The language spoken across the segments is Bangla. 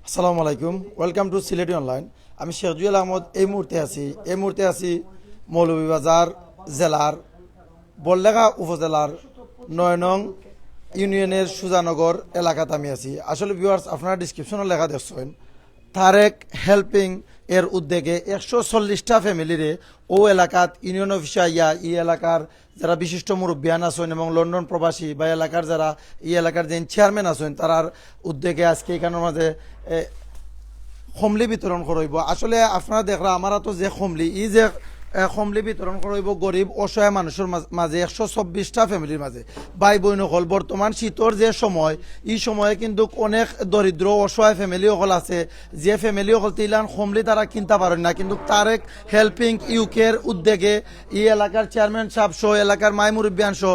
আসসালামু আলাইকুম, ওয়েলকাম টু সিলেটি অনলাইন। আমি শেখ জুয়েল আহমদ এই মুহূর্তে আছি মৌলভীবাজার জেলার বড়লেখা উপজেলার ৯ নং ইউনিয়নের সুজানগর এলাকাতে আমি আছি। আসলে ভিউয়ার্স, আপনারা ডিসক্রিপশনে লেখা দেখছেন তারেক হেল্পিং এর উদ্যোগে ১৪০টা ফ্যামিলিরে ও এলাকাত ইউনিয়ন অফিসে আইয়া এই এলাকার যারা বিশিষ্ট মুরব্বিয়ান আছেন এবং লন্ডন প্রবাসী বা এলাকার যারা এই এলাকার যে চেয়ারম্যান আছেন তারার উদ্যোগে আজকে এখানের মাঝে খমলি বিতরণ করব। আসলে আপনারা দেখরা আমারা তো যে খমলি ই যে খমলি বিতরণ করব গরিব অসহায় মানুষের মাঝে ১২৪টা ফ্যামিলির মাঝে ভাই বোন হল। বর্তমান শীতর যে সময় এই সময়ে কিন্তু অনেক দরিদ্র অসহায় ফ্যামিলি হল আছে, যে ফ্যামিলি হল তিলান খমলি তারা কিনতে পারেন না, কিন্তু তারেক হেল্পিং ইউকের উদ্যোগে এই এলাকার চেয়ারম্যান সাহেব সহ এলাকার মাই মুরব্বিয়ান সহ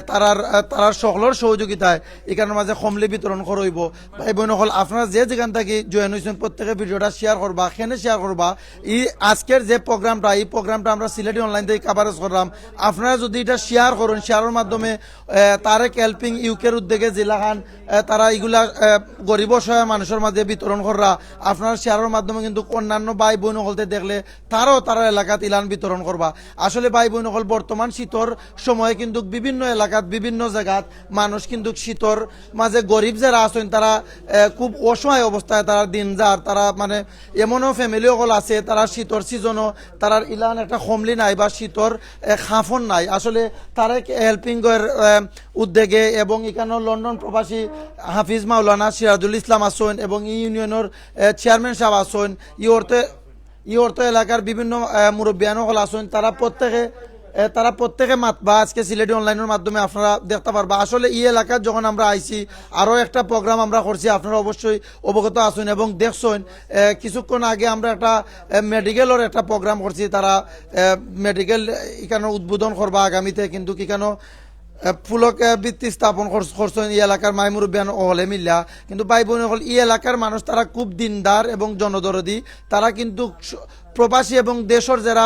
তারার সকলের সহযোগিতায় এখানের মাঝে খমলি বিতরণ করব। ভাই বোন হল আপনারা যে যেখান থেকে জয়েন হয়েছেন প্রত্যেকে ভিডিওটা শেয়ার করবা, এখানে শেয়ার করবা। এই আজকের যে প্রোগ্রামটা এই প্রোগ্রামটা আমরা সিলেটি অনলাইন থেকে কাভারেজ করলাম। আপনারা যদি এটা শেয়ার করেন, শেয়ারের মাধ্যমে তারেক হেল্পিং ইউকের উদ্যোগে জেলাখান তারা এগুলা গরিব অসহায় মানুষের মাঝে বিতরণ করা, আপনারা শেয়ারের মাধ্যমে কিন্তু অন্যান্য ভাই বোন হলতে দেখলে তারা এলাকাত ইলান বিতরণ করবা। আসলে ভাই বোন হল বর্তমান শীতর সময়ে কিন্তু বিভিন্ন এলাকাত বিভিন্ন জায়গাত মানুষ কিন্তু শীতর মাঝে গরিব যারা আছেন তারা খুব অসহায় অবস্থায় তারা দিন যার, তারা মানে এমনও ফ্যামিলি হল আছে তারা শীতর সিজনও তারা ইলান একটা খমলি নাই বা শীতর খাফন নাই। আসলে তারেক হেল্পিং এর উদ্যোগে এবং এখানে লন্ডন প্রবাসী হাফিজ মাওলানা সিরাজুল ইসলাম আসেন এবং ইউনিয়নের চেয়ারম্যান সাহেব আসেন, ই অর্থ এলাকার বিভিন্ন মুরব্বিয়ান হল আসেন, তারা প্রত্যেকে মাতবা আজকে সিলেটি অনলাইনের মাধ্যমে আপনারা দেখতে পারবা। আসলে এই এলাকার যখন আমরা আইছি আরও একটা প্রোগ্রাম আমরা করছি, আপনারা অবশ্যই অবগত আছেন এবং দেখছেন। কিছুক্ষণ আগে আমরা একটা মেডিকেলের একটা প্রোগ্রাম করছি, তারা মেডিকেল এখানে উদ্বোধন করবা আগামীতে, কিন্তু এখানে ফুলক বৃত্তি স্থাপন করছেন এই এলাকার মাই মুরব্বিয়ান হলে মিল্লা। কিন্তু ভাই বোন হল এই এলাকার মানুষ তারা খুব দিনদার এবং জনদরদি, তারা কিন্তু প্রবাসী এবং দেশের যারা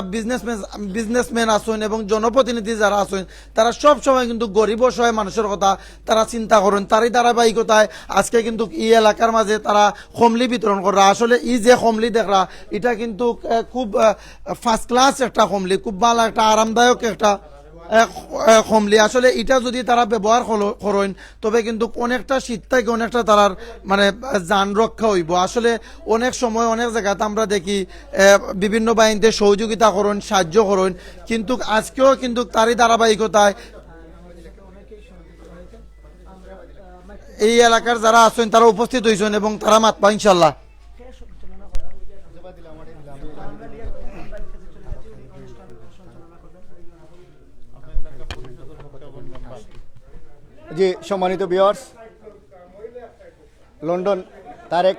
বিজনেসম্যান আছেন এবং জনপ্রতিনিধি যারা আছেন তারা সব সময় কিন্তু গরিব অসহায় মানুষের কথা তারা চিন্তা করেন। তারই ধারাবাহিকতায় আজকে কিন্তু এই এলাকার মাঝে তারা খমলি বিতরণ করা। আসলে এই যে খমলি দেখরা এটা কিন্তু খুব ফার্স্ট ক্লাস একটা খমলি, খুব ভালো একটা আরামদায়ক একটা খমলি। আসলে এটা যদি তারা ব্যবহার করেন তবে কিন্তু অনেকটা শীত থেকে অনেকটা তারার মানে যান রক্ষা হইব। আসলে অনেক সময় অনেক জায়গাতে আমরা দেখি বিভিন্ন বাহিনীতে সহযোগিতা করেন, সাহায্য করেন, কিন্তু আজকেও কিন্তু তারই ধারাবাহিকতায় এই এলাকার যারা আছেন তারা উপস্থিত হয়েছেন এবং তারা মাতবা ইনশাল্লাহ। জি, সম্মানিত viewers, London Tarek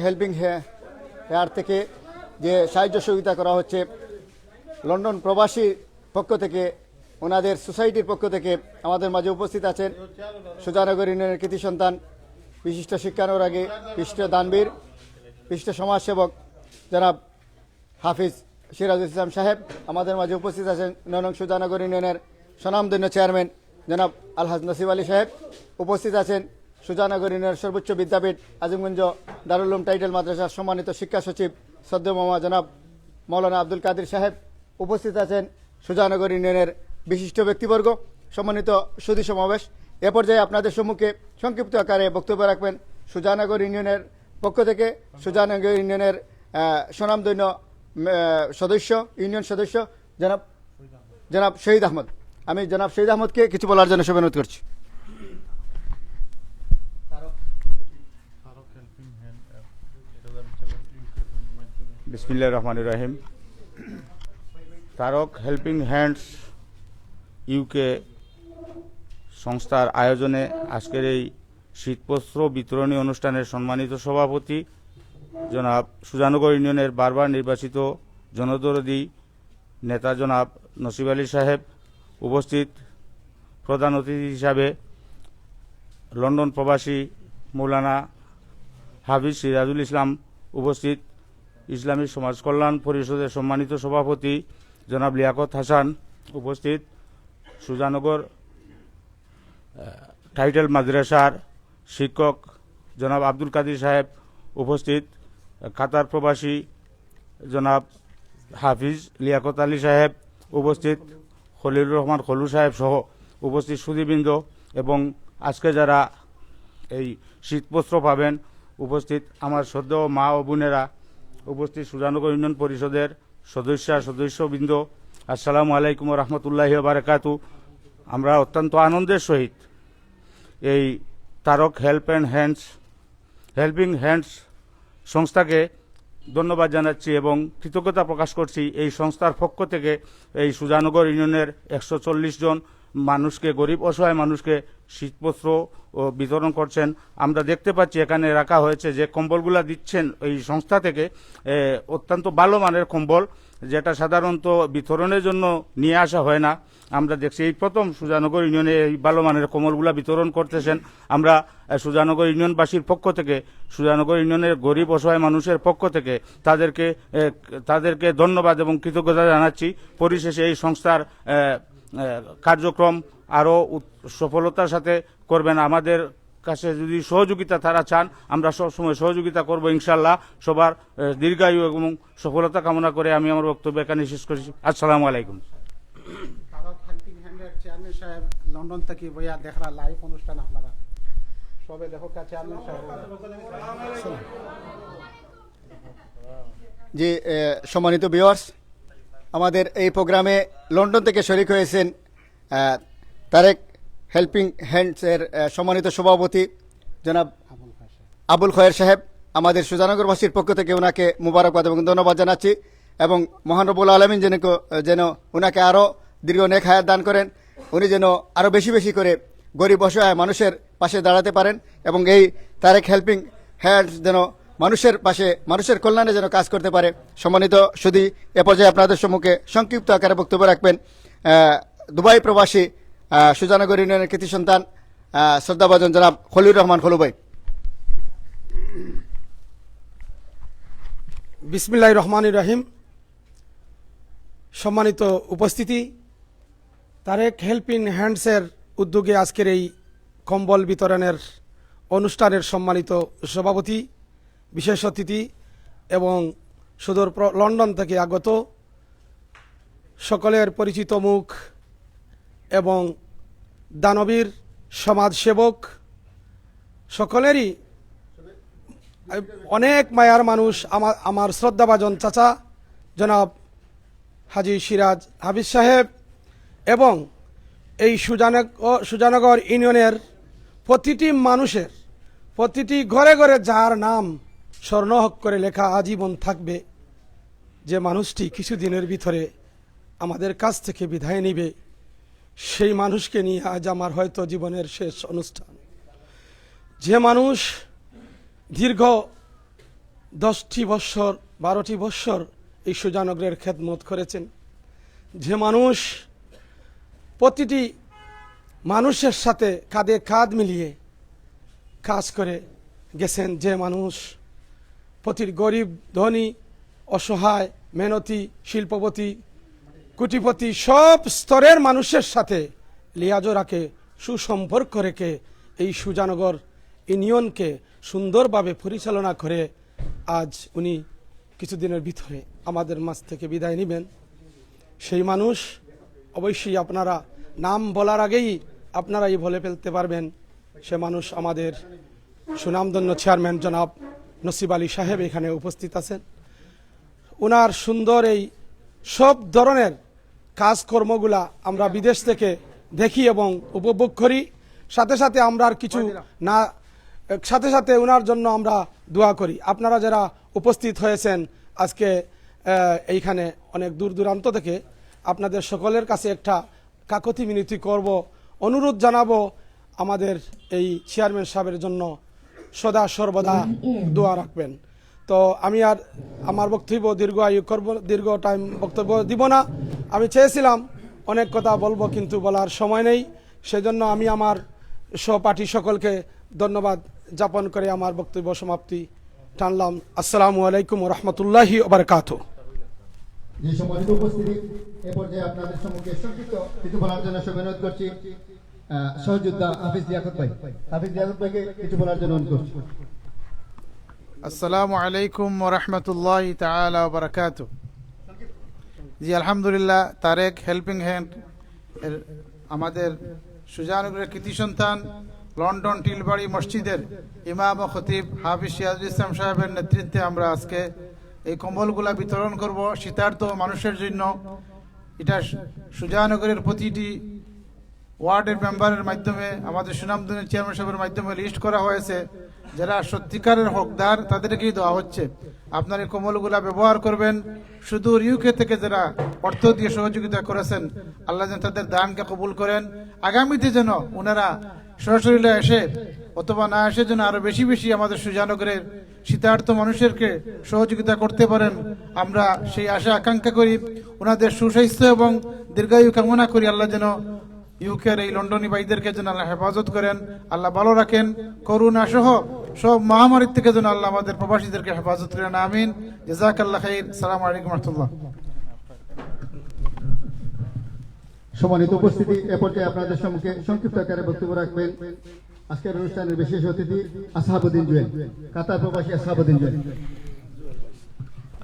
helping here থেকে যে সাহায্য সহযোগিতা করা হচ্ছে লন্ডন প্রবাসী পক্ষ থেকে, ওনাদের সোসাইটির পক্ষ থেকে আমাদের মাঝে উপস্থিত আছেন সুজানগর ইউনিয়নের কৃতি সন্তান, বিশিষ্ট শিক্ষানুরাগী, বিশিষ্ট দানবীর, বিশিষ্ট সমাজসেবক জনাব হাফিজ সিরাজুল ইসলাম সাহেব। আমাদের মাঝে উপস্থিত আছেন ৯ নং সুজানগর ইউনিয়নের স্বনামধন্য চেয়ারম্যান জনাব আলহাজ নসিব আলী সাহেব। উপস্থিত আছেন সুজানগর ইউনিয়নের সর্বোচ্চ বিদ্যাপীঠ আজিমগঞ্জ দারুল উলুম টাইটেল মাদ্রাসার সম্মানিত শিক্ষা সচিব সদ্য মামা জনাব মৌলানা আব্দুল কাদের সাহেব। উপস্থিত আছেন সুজানগর ইউনিয়নের বিশিষ্ট ব্যক্তিবর্গ। সম্মানিত সুধী সমাবেশ, এ পর্যায়ে আপনাদের সম্মুখে সংক্ষিপ্ত আকারে বক্তব্য রাখবেন সুজানগর ইউনিয়নের পক্ষ থেকে সুজানগর ইউনিয়নের স্বনামধন্য ইউনিয়ন সদস্য জনাব শহীদ আহমদ। আমি জনাব শহীদ আহমদকে কিছু বলার জন্য অনুরোধ করছি। বিসমিল্লাহির রহমানির রহিম। তারক হেল্পিং হ্যান্ডস ইউকে সংস্থার আয়োজনে আজকের এই শীতবস্ত্র বিতরণী অনুষ্ঠানের সম্মানিত সভাপতি জনাব সুজানগর ইউনিয়নের বারবার নির্বাচিত জনদরদি নেতা জনাব নসিব আলী সাহেব, উপস্থিত প্রধান অতিথি হিসাবে লন্ডন প্রবাসী মৌলানা হাফিজ সিরাজুল ইসলাম, উপস্থিত ইসলামী সমাজ কল্যাণ পরিষদের সম্মানিত সভাপতি জনাব লিয়াকত হাসান, উপস্থিত সুজানগর টাইটেল মাদ্রাসার শিক্ষক জনাব আব্দুল কাদির সাহেব উপস্থিত, কাতার প্রবাসী জনাব হাফিজ লিয়াকত আলী সাহেব উপস্থিত, খলিলুর রহমান খলু সাহেব সহ উপস্থিত সুধীবৃন্দ এবং আজকে যারা এই শীতবস্ত্র পাবেন উপস্থিত আমার শ্রদ্ধেয় মা ও বোনেরা, উপস্থিত সুজানগর ইউনিয়ন পরিষদের সদস্যবৃন্দ, আসসালামু আলাইকুম রহমতুল্লাহি বারাকাতু। আমরা অত্যন্ত আনন্দের সহিত এই তারক হেল্পিং হ্যান্ডস সংস্থাকে ধন্যবাদ জানাচ্ছি এবং কৃতজ্ঞতা প্রকাশ করছি। এই সংস্থার পক্ষ থেকে এই সুজানগর ইউনিয়নের 140 জন মানুষকে, গরিব অসহায় মানুষকে শীতবস্ত্র ও বিতরণ করছেন। আমরা দেখতে পাচ্ছি এখানে রাখা হয়েছে যে কম্বলগুলা দিচ্ছেন এই সংস্থা থেকে, অত্যন্ত ভালো মানের কম্বল, যেটা সাধারণত বিতরণের জন্য নিয়ে আসা হয় না। আমরা দেখছি এই প্রথম সুজানগর ইউনিয়নে এই ভালো মানের কম্বলগুলা বিতরণ করতেছেন। আমরা সুজানগর ইউনিয়নবাসীর পক্ষ থেকে, সুজানগর ইউনিয়নের গরিব অসহায় মানুষের পক্ষ থেকে তাদেরকে ধন্যবাদ এবং কৃতজ্ঞতা জানাচ্ছি। পরিশেষে এই সংস্থার কার্যক্রম আরও সফলতার সাথে করবেন। আমাদের কাছে যদি সহযোগিতা তারা চান, আমরা সবসময় সহযোগিতা করব ইনশাল্লাহ। সবার দীর্ঘায়ু এবং সফলতা কামনা করে আমি আমার বক্তব্য এখানে শেষ করছি। আসসালামু আলাইকুম। তারক হেল্পিং হ্যান্ডের চেয়ারম্যান সাহেব লন্ডন থেকে বইয়া দেখরা লাইভ অনুষ্ঠান আপনারা সবে দেখো চেয়ারম্যান সাহেব। জি, সম্মানিত ভিউয়ার্স, আমাদের এই প্রোগ্রামে লন্ডন থেকে শরিক হয়েছেন তারেক হেল্পিং হ্যান্ডসের সম্মানিত সভাপতি জনাব আবুল খয়ের সাহেব। আমাদের সুজানগরবাসীর পক্ষ থেকে ওনাকে মুবারকবাদ এবং ধন্যবাদ জানাচ্ছি এবং মহান রব্বুল আলামিন যেন ওনাকে আরও দীর্ঘ নেক হায়াত দান করেন, উনি যেন আরও বেশি বেশি করে গরিব অসহায় মানুষের পাশে দাঁড়াতে পারেন এবং এই তারেক হেল্পিং হ্যান্ডস যেন মানুষের পাশে, মানুষের কল্যাণে যেন কাজ করতে পারে। সম্মানিত সুধী, এ পর্যায়ে আপনাদের সম্মুখে সংক্ষিপ্ত আকারে বক্তব্য রাখবেন দুবাই প্রবাসী সুজানগর ইউনিয়নের কৃতি সন্তান শ্রদ্ধাভাজন জনাব খলিলুর রহমান খলু ভাই। বিসমিল্লাহির রহমানির রহিম। সম্মানিত উপস্থিতি, তারেক হেল্পিং হ্যান্ডসের উদ্যোগে আজকের এই কম্বল বিতরণের অনুষ্ঠানের সম্মানিত সভাপতি, বিশেষ অতিথি এবং সুদূর লন্ডন থেকে আগত সকলের পরিচিত মুখ এবং দানবীর সমাজসেবক, সকলেরই অনেক মায়ার মানুষ আমার শ্রদ্ধাভাজন চাচা জনাব হাজী সিরাজ হাফিজ সাহেব এবং এই সুজানগর ইউনিয়নের প্রতিটি মানুষের, প্রতিটি ঘরে ঘরে যার নাম স্বর্ণহক লেখা আজীবন থাকবে, যে মানুষটি কিছুদিনের ভিতরে আমাদের কাছ থেকে বিদায় নিবে, সেই মানুষকে নিয়ে আজ আমার হয়তো জীবনের শেষ অনুষ্ঠান। যে মানুষ দীর্ঘ 10টি বৎসর 12টি বৎসর এই সুজানগরের খেদমত করেছেন, যে মানুষ প্রতিটি মানুষের সাথে কাঁধে কাঁধ মিলিয়ে কাজ করে গেছেন, যে মানুষ প্রতিটি গরিব ধনী অসহায় মেহনতি শিল্পপতি কোটিপতি সব স্তরের মানুষের সাথে লিয়াজো রাখে, সুসম্পর্ক রেখে এই সুজানগর ইউনিয়নকে সুন্দরভাবে পরিচালনা করে আজ উনি কিছুদিনের ভিতরে আমাদের মাঝ থেকে বিদায় নেবেন। সেই মানুষ অবশ্যই আপনারা নাম বলার আগেই আপনারাই বলে ফেলতে পারবেন, সে মানুষ আমাদের সুনামধন্য চেয়ারম্যান জনাব নসিব আলী সাহেব এখানে উপস্থিত আছেন। ওনার সুন্দর এই সব ধরনের কাজকর্মগুলা আমরা বিদেশ থেকে দেখি এবং উপভোগ করি, সাথে সাথে আমরা আর কিছু না, সাথে সাথে ওনার জন্য আমরা দোয়া করি। আপনারা যারা উপস্থিত হয়েছেন আজকে এইখানে অনেক দূর দূরান্ত থেকে, আপনাদের সকলের কাছে একটা কাকতি মিনতি করব, অনুরোধ জানাবো আমাদের এই চেয়ারম্যান সাহেবের জন্য সদা সর্বদা দোয়া রাখবেন। তো আমি আর আমার বক্তব্য দীর্ঘ টাইম বক্তব্য দিব না। আমি চেয়েছিলাম অনেক কথা বলবো কিন্তু বলার সময় নেই, সেজন্য আমি আমার সহপাঠী সকলকে ধন্যবাদ জ্ঞাপন করে আমার বক্তব্য সমাপ্তি টানলাম। আসসালামু আলাইকুম রহমতুল্লাহি ওবারাকাতুহু। সম্মানিত উপস্থিতি, এ পর্যায়ে আপনাদের সম্মুখে সংক্ষিপ্ত কিছু বলার জন্য অনুরোধ করছি সহযোদ্ধা হাফিজ লিয়াকত ভাই। হাফিজ লিয়াকত ভাইকে কিছু বলার জন্য অনুরোধ করছি। আসসালামু আলাইকুম ওয়া রাহমাতুল্লাহি তাআলা ওয়া বারাকাতুহু। জি আলহামদুলিল্লাহ, তারেক হেল্পিং হ্যান্ড এর আমাদের সুজানগরের কৃতি সন্তান লন্ডন টিলবাড়ি মসজিদের ইমাম ও খতিব হাফিজ সিরাজুল ইসলাম সাহেবের নেতৃত্বে আমরা আজকে এই কম্বলগুলা বিতরণ করব শীতার্ত মানুষের জন্য। এটা সুজানগরের প্রতিটি ওয়ার্ডের মেম্বারের মাধ্যমে, আমাদের সুনামধন্য চেয়ারম্যান সাহেবের মাধ্যমে লিস্ট করা হয়েছে। যারা সত্যিকারের হকদার তাদেরকেই দেওয়া হচ্ছে। আপনার এই কম্বলগুলা ব্যবহার করবেন। সুদূর ইউকে থেকে যারা অর্থ দিয়ে সহযোগিতা করেছেন, আল্লাহ যেন তাদের দানকে কবুল করেন। আগামীতে যেন ওনারা সরাসরি এসে অথবা না এসে যেন আরো বেশি বেশি আমাদের সুজানগরের শীতার্থ মানুষেরকে সহযোগিতা করতে পারেন, আমরা সেই আশা আকাঙ্ক্ষা করি। ওনাদের সুস্বাস্থ্য এবং দীর্ঘায়ু কামনা করি। আল্লাহ যেন ইউকের এই লন্ডনী ভাইদেরকে যেন আল্লাহ হেফাজত করেন, আল্লাহ ভালো রাখেন। করোনা সহ সব মহামারীর থেকে যেন আল্লাহ আমাদের প্রবাসীদেরকে হেফাজত করেন। আমিন। জাযাকাল্লাহ খাইর। আসসালামু আলাইকুম ওয়া রাহমাতুল্লাহ। সম্মানিত উপস্থিতি, এ পর্যায়ে আপনাদের সম্মুখে সংক্ষিপ্ত আকারে বক্তব্য রাখবেন আজকের অনুষ্ঠানের বিশেষ অতিথি আসহাবুদ্দিন জুয়েল, কাতার প্রবাসী আসহাবুদ্দিন জুয়েল।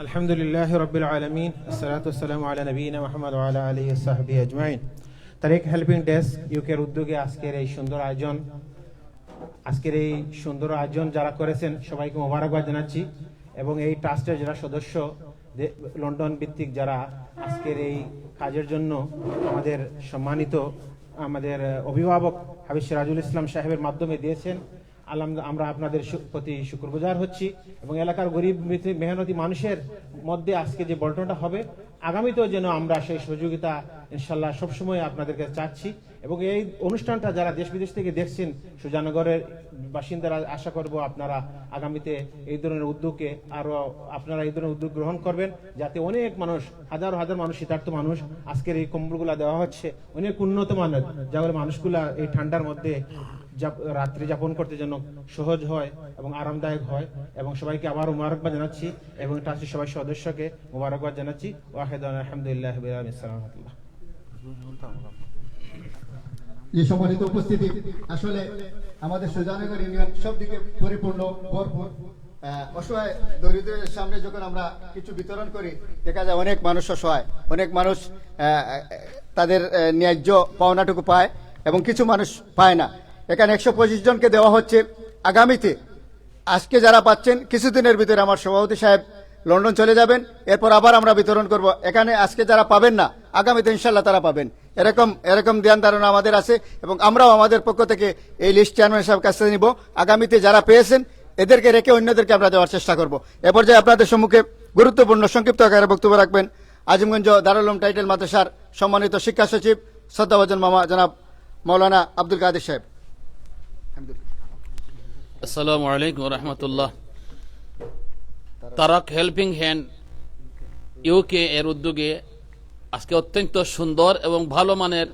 আলহামদুলিল্লাহ রব্বিল আলামিন, আসসালাতু ওয়াসসালামু আলা নবিয়িনা মুহাম্মদ ওয়া আলা আলিহি ওয়া সাহবিহি আজমাইন। তারেক হেল্পিং ডেস্ক ইউকের উদ্যোগে আজকের এই সুন্দর আয়োজন যারা করেছেন সবাইকে মোবারকবাদ জানাচ্ছি। এবং এই ট্রাস্টের যারা সদস্য লন্ডন ভিত্তিক যারা আজকের এই কাজের জন্য আমাদের সম্মানিত আমাদের অভিভাবক হাফিজ সিরাজুল ইসলাম সাহেবের মাধ্যমে দিয়েছেন, আমরা আপনাদের প্রতি শুকরগুজার হচ্ছি। এবং এলাকার গরিব মেহনতি মানুষের মধ্যে আজকে যে বন্টনটা হবে, আগামীতেও যেন আমরা সেই সহযোগিতা ইনশাল্লাহ সবসময় আপনাদেরকে চাচ্ছি। এবং এই অনুষ্ঠানটা যারা দেশ বিদেশ থেকে দেখছেন সুজানগরের বাসিন্দারা, আশা করব আপনারা আগামীতে এই ধরনের উদ্যোগে আপনারা এই ধরনের উদ্যোগ গ্রহণ করবেন, যাতে অনেক মানুষ, হাজার হাজার মানুষ, শীতার্থ মানুষ আজকের এই কম্বলগুলা দেওয়া হচ্ছে অনেক উন্নত মানের, যাদের মানুষগুলা এই ঠান্ডার মধ্যে রাত্রি যাপন করতে যেন সহজ হয় এবং আরামদায়ক হয়। এবং সবাইকে আবার মোবারকবাদ জানাচ্ছি এবং ট্রাস্টের সবাই সদস্যকে মোবারকবাদ জানাচ্ছি। ওয়াহিদান আলহামদুলিল্লাহ রাব্বিল আলামিন। আসসালামু আলাইকুম। যে সম্মানিত উপস্থিতি, আসলে আমাদের সুজানগর ইউনিয়ন সব দিকে পরিপূর্ণ, ভরপুর। অসহায় দরিদ্রের সামনে যখন আমরা কিছু বিতরণ করি, দেখা যায় অনেক মানুষ অসহায়, অনেক মানুষ তাদের ন্যায্য পাওনাটুকু পায় এবং কিছু মানুষ পায় না। এখানে 125 জনকে দেওয়া হচ্ছে। আগামীতে আজকে যারা পাচ্ছেন, কিছুদিনের ভিতরে আমার সভাপতি সাহেব লন্ডন চলে যাবেন, এরপর আবার আমরা বিতরণ করব। এখানে আজকে যারা পাবেন না, আগামীতে ইনশাল্লাহ তারা পাবেন, এরকম ধ্যান ধারণা আমাদের আছে। এবং আমরাও আমাদের পক্ষ থেকে এই লিস্ট চেয়ারম্যান সাহেব কাছ থেকে নিব। আগামীতে যারা পেয়েছেন এদেরকে রেখে অন্যদেরকে আমরা দেওয়ার চেষ্টা করব। এ পর্যায়ে আপনাদের সম্মুখে গুরুত্বপূর্ণ সংক্ষিপ্ত আকারে বক্তব্য রাখবেন আজিমগঞ্জ দারুল উলুম টাইটেল মাদ্রাসার সম্মানিত শিক্ষা সচিব শ্রদ্ধাভাজন মামা জনাব মাওলানা আব্দুল কাদের সাহেব। আসসালামু আলাইকুম রহমতুল্লাহ। তারক হেল্পিং হ্যান্ড ইউকে এর উদ্যোগে আজকে অত্যন্ত সুন্দর এবং ভালো মানের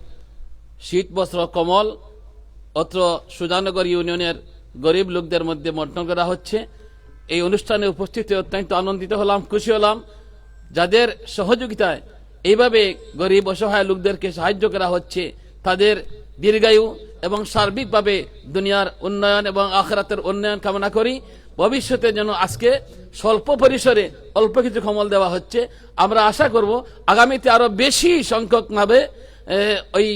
শীত বস্ত্র কম্বল অত্র সুজানগর ইউনিয়নের গরিব লোকদের মধ্যে বন্টন করা হচ্ছে। এই অনুষ্ঠানে উপস্থিত হয়ে অত্যন্ত আনন্দিত হলাম, খুশি হলাম। যাদের সহযোগিতায় এইভাবে গরিব অসহায় লোকদেরকে সাহায্য করা হচ্ছে, তাদের দীর্ঘায়ু এবং সার্বিকভাবে দুনিয়ার উন্নয়ন এবং আখিরাতের উন্নয়ন কামনা করি। ভবিষ্যতে যেন আজকে স্বল্প পরিসরে অল্প কিছু কম্বল দেওয়া হচ্ছে, আমরা আশা করব আগামীতে আরো বেশি সংখ্যক ভাবে ওই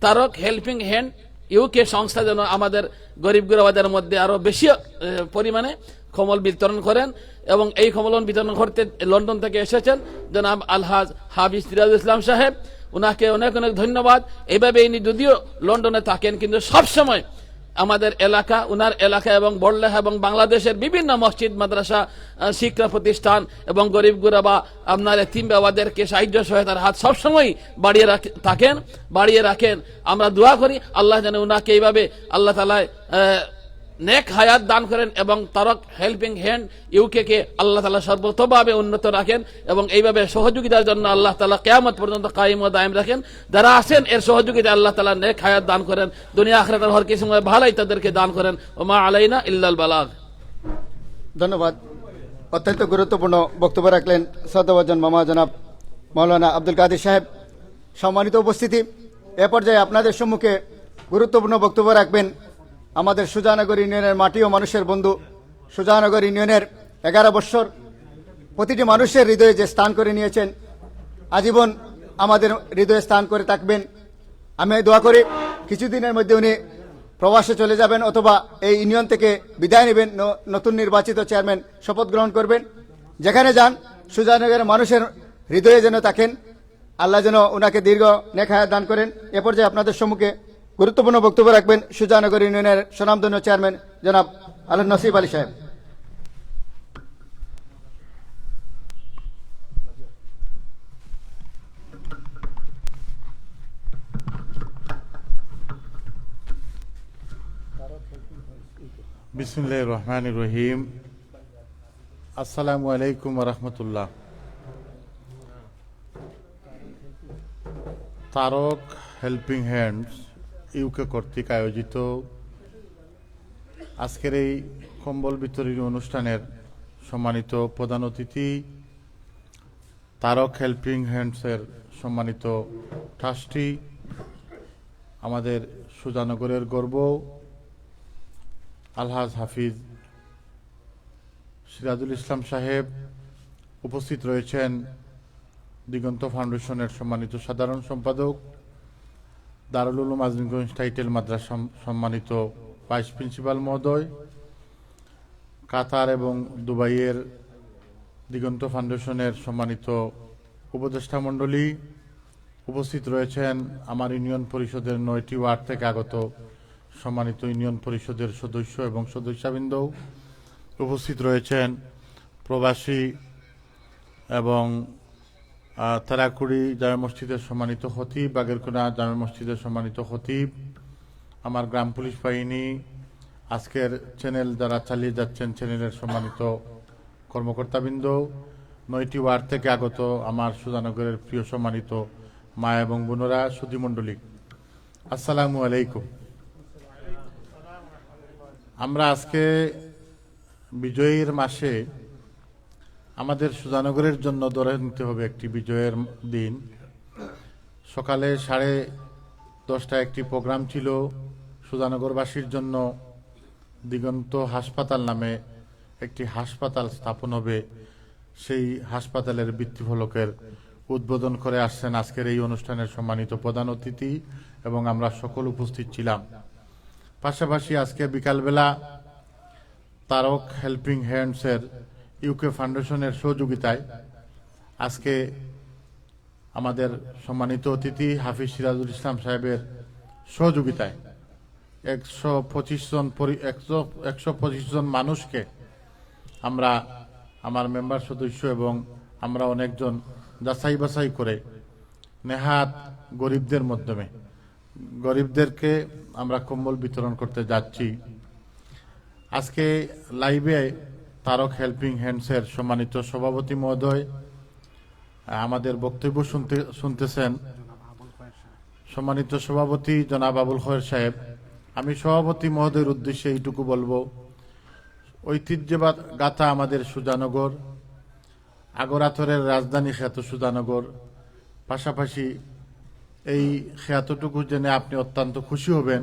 তারক হেল্পিং হ্যান্ড ইউকে সংস্থা যেন আমাদের গরিব গুরবাদের মধ্যে আরো বেশি পরিমাণে কম্বল বিতরণ করেন। এবং এই কম্বল বিতরণ করতে লন্ডন থেকে এসেছেন জনাব আলহাজ হাফিজ সিরাজুল ইসলাম সাহেব, উনাকে অনেক অনেক ধন্যবাদ। এইভাবে ইনি যদিও লন্ডনে থাকেন, কিন্তু সবসময় আমাদের এলাকা, উনার এলাকা এবং বড়লেখা এবং বাংলাদেশের বিভিন্ন মসজিদ, মাদ্রাসা, শিক্ষা প্রতিষ্ঠান এবং গরিব গুরাবা আপনার এতিম বাবাদেরকে সাহায্য সহায়তার হাত সবসময় বাড়িয়ে রাখেন। আমরা দোয়া করি আল্লাহ যেন উনাকে এইভাবে আল্লাহ তাআলা নেক হায়াত দান করেন এবং তারক হেল্পিং হ্যান্ড ইউকে কে আল্লাহ তাআলা সর্বতোভাবে উন্নত রাখেন এবং এইভাবে সহযোগিতার জন্য আল্লাহ তাআলা কিয়ামত পর্যন্ত কায়েম ও দায়েম রাখেন। যারা আছেন এর সহযোগিতা আল্লাহ তাআলা নেক হায়াত দান করেন, দুনিয়া আখিরাতের হর কিছু ভালোই তাদেরকে দান করেন। ওমা আলাইনা ইল্লাল বালাগ। ধন্যবাদ। অত্যন্ত গুরুত্বপূর্ণ বক্তব্য রাখলেন শ্রদ্ধাভাজন মামা জনাব মাওলানা আব্দুল কাদের সাহেব। সম্মানিত উপস্থিতি, এ পর্যায়ে আপনাদের সম্মুখে গুরুত্বপূর্ণ বক্তব্য রাখবেন আমাদের সুজানগর ইউনিয়নের মাটি ও মানুষের বন্ধু, সুজানগর ইউনিয়নের 11 বছর প্রতিটি মানুষের হৃদয়ে যে স্থান করে নিয়েছেন, আজীবন আমাদের হৃদয়ে স্থান করে থাকবেন। আমি দোয়া করি কিছুদিনের মধ্যে উনি প্রবাসে চলে যাবেন অথবা এই ইউনিয়ন থেকে বিদায় নেবেন, নতুন নির্বাচিত চেয়ারম্যান শপথ গ্রহণ করবেন। যেখানে যান সুজানগরের মানুষের হৃদয়ে যেন থাকেন, আল্লাহ যেন ওনাকে দীর্ঘ নেক হায়াত দান করেন। এ পর্যায়ে আপনাদের সম্মুখে গুরুত্বপূর্ণ বক্তব্য রাখবেন সুজানগর ইউনিয়নের স্বনামধন্য চেয়ারম্যান জনাব আল নসিব আলী সাহেব। বিসমিল্লাহির রহমানির রহিম। আসসালামু আলাইকুম ওয়া রাহমাতুল্লাহ। তারক হেল্পিং হ্যান্ডস ইউকে কর্তৃক আয়োজিত আজকের এই কম্বল বিতরণী অনুষ্ঠানের সম্মানিত প্রধান অতিথি, তারক হেল্পিং হ্যান্ডসের সম্মানিত ট্রাস্টি, আমাদের সুজানগরের গর্ব আলহাজ হাফিজ সিরাজুল ইসলাম সাহেব, উপস্থিত রয়েছেন দিগন্ত ফাউন্ডেশনের সম্মানিত সাধারণ সম্পাদক, দারুল উলুম আজমিগঞ্জ টাইটেল মাদ্রাসা সম্মানিত ভাইস প্রিন্সিপাল মহোদয়, কাতার এবং দুবাইয়ের দিগন্ত ফাউন্ডেশনের সম্মানিত উপদেষ্টা মণ্ডলী, উপস্থিত রয়েছেন আমার ইউনিয়ন পরিষদের 9টি ওয়ার্ড থেকে আগত সম্মানিত ইউনিয়ন পরিষদের সদস্য এবং সদস্যবৃন্দ, উপস্থিত রয়েছেন প্রবাসী এবং তারাকুড়ি জামে মসজিদের সম্মানিত খতিব, বাগেরকুনা জামে মসজিদের সম্মানিত খতিব, আমার গ্রাম পুলিশ বাহিনী, আজকের চ্যানেল যারা চালিয়ে যাচ্ছেন চ্যানেলের সম্মানিত কর্মকর্তাবৃন্দ, 9টি ওয়ার্ড থেকে আগত আমার সুজানগরের প্রিয় সম্মানিত মা এবং বোনেরা, সুধীমণ্ডলী, আসসালামু আলাইকুম। আমরা আজকে বিজয়ের মাসে আমাদের সুজানগরের জন্য ধরে নিতে হবে একটি বিজয়ের দিন। সকালে 10:30 একটি প্রোগ্রাম ছিল সুজানগরবাসীর জন্য। দিগন্ত হাসপাতাল নামে একটি হাসপাতাল স্থাপন হবে, সেই হাসপাতালের ভিত্তিফলকের উদ্বোধন করে আসছেন আজকের এই অনুষ্ঠানের সম্মানিত প্রধান অতিথি এবং আমরা সকল উপস্থিত ছিলাম। পাশাপাশি আজকে বিকালবেলা তারক হেল্পিং হ্যান্ডসের ইউকে ফাউন্ডেশনের সহযোগিতায় আজকে আমাদের সম্মানিত অতিথি হাফিজ সিরাজুল ইসলাম সাহেবের সহযোগিতায় 125 জন মানুষকে আমরা, আমার মেম্বার সদস্য এবং আমরা অনেকজন যাচাই বাছাই করে নেহাত গরিবদের মাধ্যমে গরিবদেরকে আমরা কম্বল বিতরণ করতে যাচ্ছি। আজকে লাইভে তারক হেল্পিং হ্যান্ডসের সম্মানিত সভাপতি মহোদয় আমাদের বক্তব্য শুনতেছেন। সম্মানিত সভাপতি জনাব আবুল খয়ের সাহেব, আমি সভাপতি মহোদয়ের উদ্দেশ্যে এইটুকু বলবো, ঐতিহ্যবাদ গাথা আমাদের সুজানগর, আগরাতরের রাজধানী খ্যাত সুজানগর। পাশাপাশি এই খ্যাতটুকু জেনে আপনি অত্যন্ত খুশি হবেন।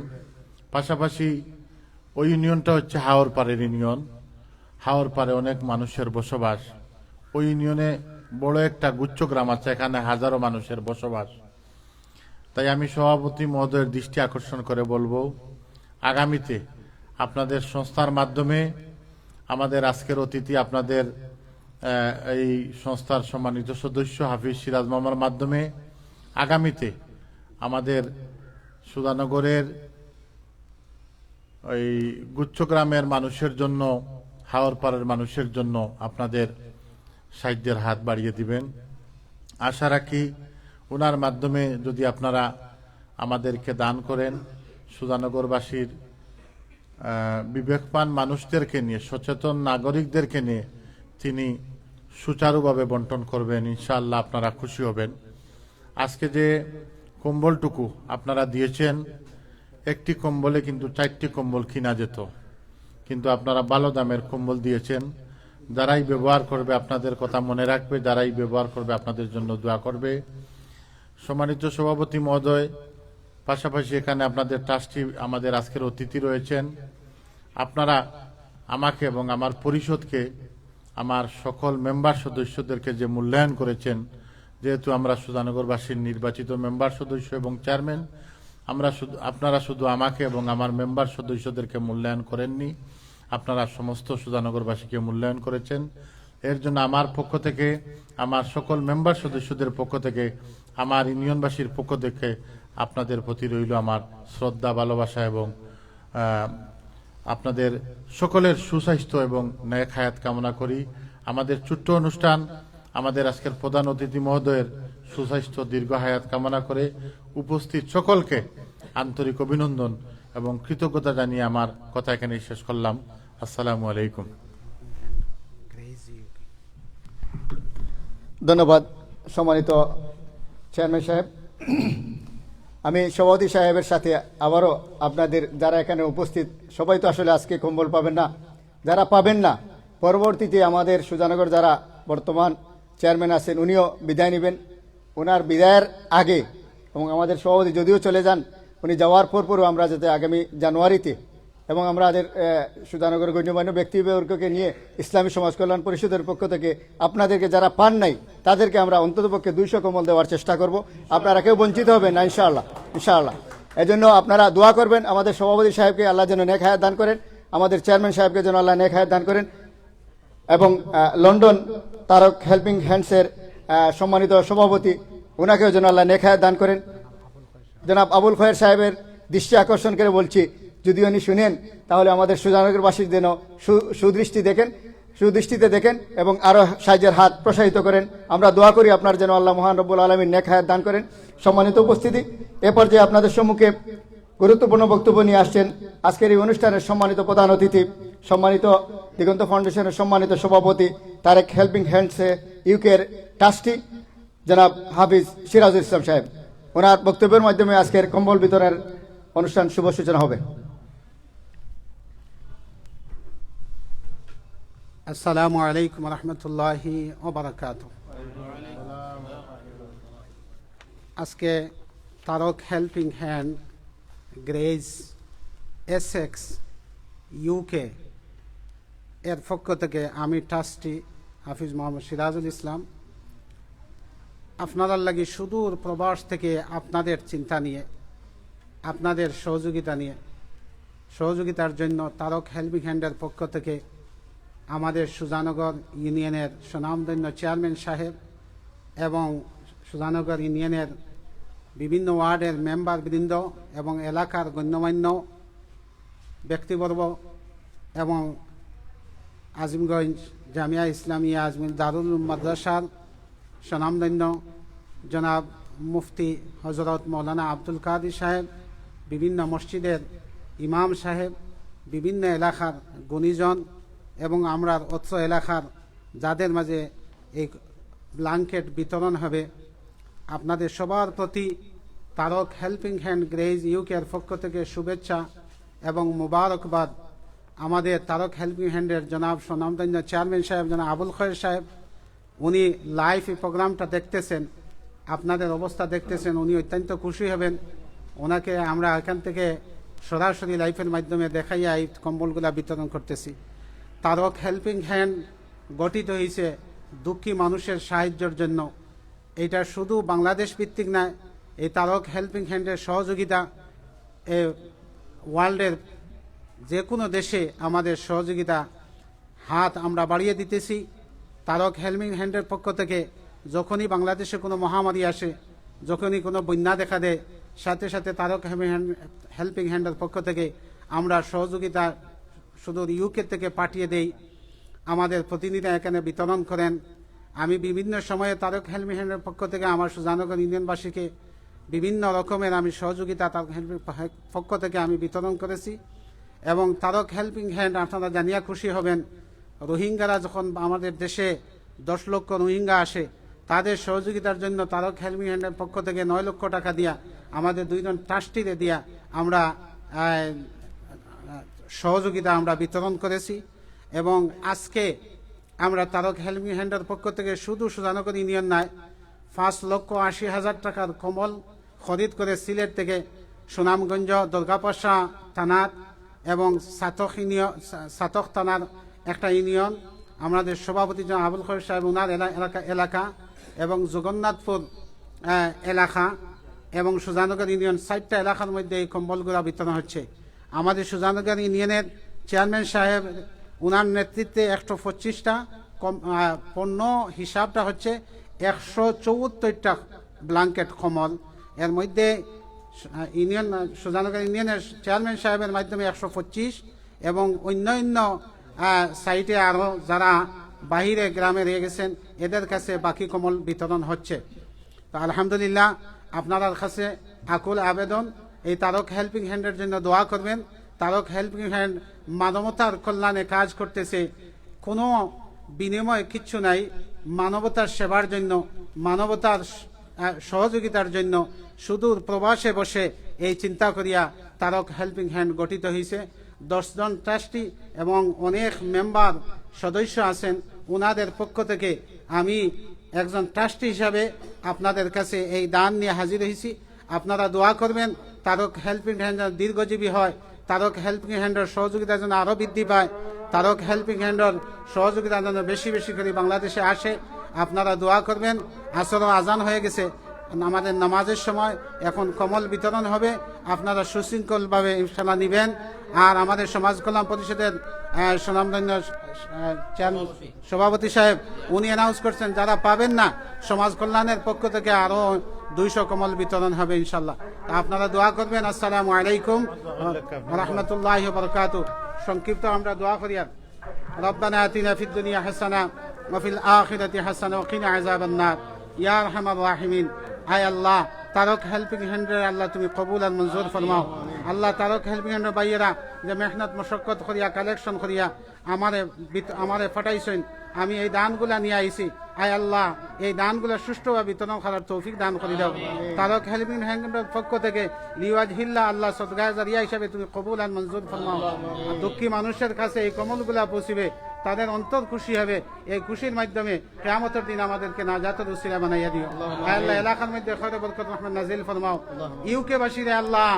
পাশাপাশি ওই ইউনিয়নটা হচ্ছে হাওর পাড়ের ইউনিয়ন। হাওর পাড়ে অনেক মানুষের বসবাস। ওই ইউনিয়নে বড় একটা গুচ্ছ গ্রাম আছে, এখানে হাজারো মানুষের বসবাস। তাই আমি সভাপতি মহোদয়ের দৃষ্টি আকর্ষণ করে বলবো, আগামীতে আপনাদের সংস্থার মাধ্যমে আমাদের আজকের অতিথি আপনাদের এই সংস্থার সম্মানিত সদস্য হাফিজ সিরাজ মামার মাধ্যমে আগামীতে আমাদের সুজানগরের ওই গুচ্ছগ্রামের মানুষের জন্য, হাওরপাড়ার মানুষের জন্য আপনাদের সাহায্যের হাত বাড়িয়ে দিবেন। আশা রাখি ওনার মাধ্যমে যদি আপনারা আমাদেরকে দান করেন, সুজানগরবাসীর বিবেকবান মানুষদেরকে নিয়ে, সচেতন নাগরিকদেরকে নিয়ে তিনি সুচারুভাবে বন্টন করবেন। ইনশাআল্লাহ আপনারা খুশি হবেন। আজকে যে কম্বলটুকু আপনারা দিয়েছেন, একটি কম্বলে কিন্তু 4টি কম্বল কিনা যেত, কিন্তু আপনারা ভালো দামের কম্বল দিয়েছেন। যারাই ব্যবহার করবে আপনাদের কথা মনে রাখবে, যারাই ব্যবহার করবে আপনাদের জন্য দোয়া করবে। সম্মানিত সভাপতি মহোদয়, পাশাপাশি এখানে আপনাদের ট্রাস্টি আমাদের আজকের অতিথি রয়েছেন। আপনারা আমাকে এবং আমার পরিষদকে, আমার সকল মেম্বার সদস্যদেরকে যে মূল্যায়ন করেছেন, যেহেতু আমরা সুজানগরবাসীর নির্বাচিত মেম্বার সদস্য এবং চেয়ারম্যান, আপনারা শুধু আমাকে এবং আমার মেম্বার সদস্যদেরকে মূল্যায়ন করেননি, আপনারা সমস্ত সুজানগরবাসীকে মূল্যায়ন করেছেন। এর জন্য আমার পক্ষ থেকে, আমার সকল মেম্বার সদস্যদের পক্ষ থেকে, আমার ইউনিয়নবাসীর পক্ষ থেকে আপনাদের প্রতি রইল আমার শ্রদ্ধা, ভালোবাসা এবং আপনাদের সকলের সুস্বাস্থ্য এবং ন্যায় হায়াত কামনা করি। আমাদের ছোট্ট অনুষ্ঠান, আমাদের আজকের প্রধান অতিথি মহোদয়ের সুস্বাস্থ্য, দীর্ঘ হায়াত কামনা করে উপস্থিত সকলকে আন্তরিক অভিনন্দন এবং কৃতজ্ঞতা জানিয়ে আমার কথা এখানে শেষ করলাম। আসসালামু আলাইকুম। ধন্যবাদ সম্মানিত চেয়ারম্যান সাহেব। আমি সভাপতি সাহেবের সাথে আবারও আপনাদের যারা এখানে উপস্থিত, সবাই তো আসলে আজকে কম্বল পাবেন না, যারা পাবেন না পরবর্তীতে আমাদের সুজানগর যারা বর্তমান চেয়ারম্যান আছেন উনিও বিদায় নেবেন। ওনার বিদায়ের আগে এবং আমাদের সভাপতি যদিও চলে যান, উনি যাওয়ার পরও আমরা যাতে আগামী জানুয়ারিতে এবং আমাদের সুজানগর গণ্যমান্য ব্যক্তিবর্গকে নিয়ে ইসলামী সমাজ কল্যাণ পরিষদের পক্ষ থেকে আপনাদেরকে যারা পান নাই তাদেরকে আমরা অন্ততপক্ষে 200 কম্বল দেওয়ার চেষ্টা করব। আপনারা কেউ বঞ্চিত হবেন না ইনশাআল্লাহ, ইনশাআল্লাহ। এজন্য আপনারা দোয়া করবেন আমাদের সভাপতি সাহেবকে আল্লাহ যেন নেক হায়াত দান করেন, আমাদের চেয়ারম্যান সাহেবকে যেন আল্লাহ নেক হায়াত দান করেন, এবং লন্ডন তারক হেল্পিং হ্যান্ডসের সম্মানিত সভাপতি ওনাকেও যেন আল্লাহ নেক হায়াত দান করেন। জনাব আবুল খয়ের সাহেবের দৃষ্টি আকর্ষণ করে বলছি, যদি উনি শুনেন তাহলে আমাদের সুজানগরবাসীর যেন সুদৃষ্টিতে দেখেন এবং আরও সাহায্যের হাত প্রসারিত করেন। আমরা দোয়া করি আপনার যেন আল্লাহ মহান রব্বুল আলমীর নেক হায়াত দান করেন। সম্মানিত উপস্থিতি, এ পর্যায়ে আপনাদের সম্মুখে গুরুত্বপূর্ণ বক্তব্য নিয়ে আসছেন আজকের এই অনুষ্ঠানের সম্মানিত প্রধান অতিথি, সম্মানিত দিগন্ত ফাউন্ডেশনের সম্মানিত সভাপতি, তারেক হেল্পিং হ্যান্ডসে ইউকের ট্রাস্টি জনাব হাফিজ সিরাজুল ইসলাম সাহেব। ওনার বক্তব্যের মাধ্যমে আজকের কম্বল বিতরণের অনুষ্ঠান শুভ সূচনা হবে। আসসালামু আলাইকুম রহমতুল্লাহি ওবারাকাতুহু। আজকে Tarak helping hand grace Essex UK এর পক্ষ থেকে আমি ট্রাস্টি হাফিজ মোহাম্মদ সিরাজুল ইসলাম আপনাদের লাগি সুদূর প্রবাস থেকে আপনাদের চিন্তা নিয়ে, আপনাদের সহযোগিতার জন্য তারক হেল্পিং হ্যান্ডের পক্ষ থেকে আমাদের সুজানগর ইউনিয়নের সুনামধন্য চেয়ারম্যান সাহেব এবং সুজানগর ইউনিয়নের বিভিন্ন ওয়ার্ডের মেম্বারবৃন্দ এবং এলাকার গণ্যমান্য ব্যক্তিবর্গ এবং আজিমগঞ্জ জামিয়া ইসলামিয়া আজমির দারুল মাদ্রাসার সুনামধন্য জনাব মুফতি হজরত মৌলানা আব্দুল কাদির সাহেব, বিভিন্ন মসজিদের ইমাম সাহেব, বিভিন্ন এলাকার গুণীজন এবং আমরা অত্র এলাকার যাদের মাঝে এই ব্ল্যাঙ্কেট বিতরণ হবে, আপনাদের সবার প্রতি তারক হেল্পিং হ্যান্ড গ্রেজ ইউকের পক্ষ থেকে শুভেচ্ছা এবং মুবারকবাদ। আমাদের তারক হেল্পিং হ্যান্ডের জনাব সুনামধন্য চেয়ারম্যান সাহেব জনাব আবুল খয়ের সাহেব, উনি লাইভ এই প্রোগ্রামটা দেখতেছেন, আপনাদের অবস্থা দেখতেছেন, উনি অত্যন্ত খুশি হবেন। ওনাকে আমরা এখান থেকে সরাসরি লাইফের মাধ্যমে দেখাইয়া এই কম্বলগুলা বিতরণ করতেছি। তারক হেল্পিং হ্যান্ড গঠিত হয়েছে দুঃখী মানুষের সাহায্যের জন্য। এটা শুধু বাংলাদেশ ভিত্তিক নয়, এই তারক হেল্পিং হ্যান্ডের সহযোগিতা ওয়ার্ল্ডের যে কোনো দেশে আমাদের সহযোগিতা হাত আমরা বাড়িয়ে দিতেছি। তারক হেল্পিং হ্যান্ডের পক্ষ থেকে যখনই বাংলাদেশে কোনো মহামারী আসে, যখনই কোনো বন্যা দেখা দেয়, সাথে সাথে তারক হেল্পিং হ্যান্ডের পক্ষ থেকে আমরা সহযোগিতা শুধু ইউকে থেকে পাঠিয়ে দেই। আমাদের প্রতিনিধি এখানে বিতরণ করেন। আমি বিভিন্ন সময়ে তারক হেল্পিং হ্যান্ডের পক্ষ থেকে আমার সুজানগর ইউনিয়নবাসীকে বিভিন্ন রকমের আমি সহযোগিতা তারক হেল্পিং পক্ষ থেকে আমি বিতরণ করেছি। এবং তারক হেল্পিং হ্যান্ড আপনারা জানিয়া খুশি হবেন, রোহিঙ্গারা যখন আমাদের দেশে 10 লক্ষ রোহিঙ্গা আসে, তাদের সহযোগিতার জন্য তারক হেল্পিং হ্যান্ডের পক্ষ থেকে 9 লক্ষ টাকা দিয়া আমাদের 2 জন ট্রাস্টিরে দিয়া আমরা সহযোগিতা আমরা বিতরণ করেছি। এবং আজকে আমরা তারক হেল্পিং হ্যান্ডের পক্ষ থেকে শুধু সুজানগর ইউনিয়ন নয়, 5,80,000 টাকার কম্বল খরিদ করে সিলেট থেকে সুনামগঞ্জ দুর্গাপাশা থানার এবং সাতক থানার একটা ইউনিয়ন, আমাদের সভাপতি জন আবুল খবর সাহেব উনার এলাকা এবং জগন্নাথপুর এলাকা এবং সুজানগর ইউনিয়ন 4টা এলাকার মধ্যে এই কম্বলগুলো বিতরণ হচ্ছে। আমাদের সুজানগর ইউনিয়নের চেয়ারম্যান সাহেব উনার নেতৃত্বে 125টা পণ্য হিসাবটা হচ্ছে 174টা ব্ল্যাঙ্কেট কম্বল। এর মধ্যে ইউনিয়ন সুজানগর ইউনিয়নের চেয়ারম্যান সাহেবের মাধ্যমে 125 এবং অন্য সাইটে আরও যারা বাহিরে গ্রামে রয়ে গেছেন এদের কাছে বাকি কম্বল বিতরণ হচ্ছে। তো আলহামদুলিল্লাহ, আপনার কাছে আকুল আবেদন, এই তারক হেল্পিং হ্যান্ডের জন্য দোয়া করবেন। তারক হেল্পিং হ্যান্ড মানবতার কল্যাণে কাজ করতেছে, কোনো বিনিময় কিচ্ছু নাই, মানবতার সেবার জন্য, মানবতার সহযোগিতার জন্য সুদূর প্রবাসে বসে এই চিন্তা করিয়া তারক হেল্পিং হ্যান্ড গঠিত হয়েছে। 10 জন ট্রাস্টি এবং অনেক মেম্বার সদস্য আছেন, ওনাদের পক্ষ থেকে আমি একজন ট্রাস্টি হিসাবে আপনাদের কাছে এই দান নিয়ে হাজির হয়েছি। আপনারা দোয়া করবেন তারক হেল্পিং হ্যান্ড যেন দীর্ঘজীবী হয়, তারক হেল্পিং হ্যান্ডের সহযোগিতা যেন আরও বৃদ্ধি পায়, তারক হেল্পিং হ্যান্ডের সহযোগিতা যেন বেশি বেশি করে বাংলাদেশে আসে। আপনারা দোয়া করবেন। আসরও আজান হয়ে গেছে, আমাদের নামাজের সময় এখন কমল বিতরণ হবে, আপনারা সুশৃঙ্খলভাবে ইনশাআল্লাহ নেবেন। আর আমাদের সমাজ কল্যাণ পরিষদের সুনামধন্য সভাপতি সাহেব উনি অ্যানাউন্স করছেন যারা পাবেন না সমাজ কল্যাণের পক্ষ থেকে আরও 200 কমল বিতরণ হবে ইনশাআল্লাহ। আপনারা দোয়া করবেন। আসসালামু আলাইকুম ওয়া রাহমাতুল্লাহি ওয়া বারাকাতুহু। সংক্ষিপ্ত আমরা দোয়া করি। রব্বানা আতিনা ফিদ দুনিয়া হাসানা ওয়া ফিল আখিরাতি হাসানা ওয়া কিনা আযাবান নার। ইয়া আরহামার রাহিমিন, আয় আল্লাহ তারক হেল্পিং হ্যান্ডের আল্লাহ তুমি কবুল আর মঞ্জুর ফরমাও। আল্লাহ তারক হেল্পিং হ্যান্ডের বাইয়েরা যে মেহনত মশক্কত করিয়া কালেকশন করিয়া আমারে ফাটাইছেন, আমি এই দানগুলা নিয়ে আইছি। আয় আল্লাহ এই দানগুলা সুষ্ঠুভাবে বিতরণ করার তৌফিক দান করে দাও। তারক হেল্পিং হ্যান্ডের পক্ষ থেকে লিওয়াজ হিল্লা আল্লাহ সদগায়ে জারিয়া হিসাবে তুমি কবুল আর মঞ্জুর ফরমাও। দুঃখী মানুষের কাছে এই কমলগুলা পৌঁছিবে, তাদের অন্তর খুশি হবে। এই খুশির মাধ্যমে কিয়ামতের দিন আমাদেরকে নাজাতের উসিলা বানাইয়া দিও। আল্লাহ এলাকার মধ্যে খৈর বরকত রহমত নাজিল ফরমাও। ইউকে বাসীরে আল্লাহ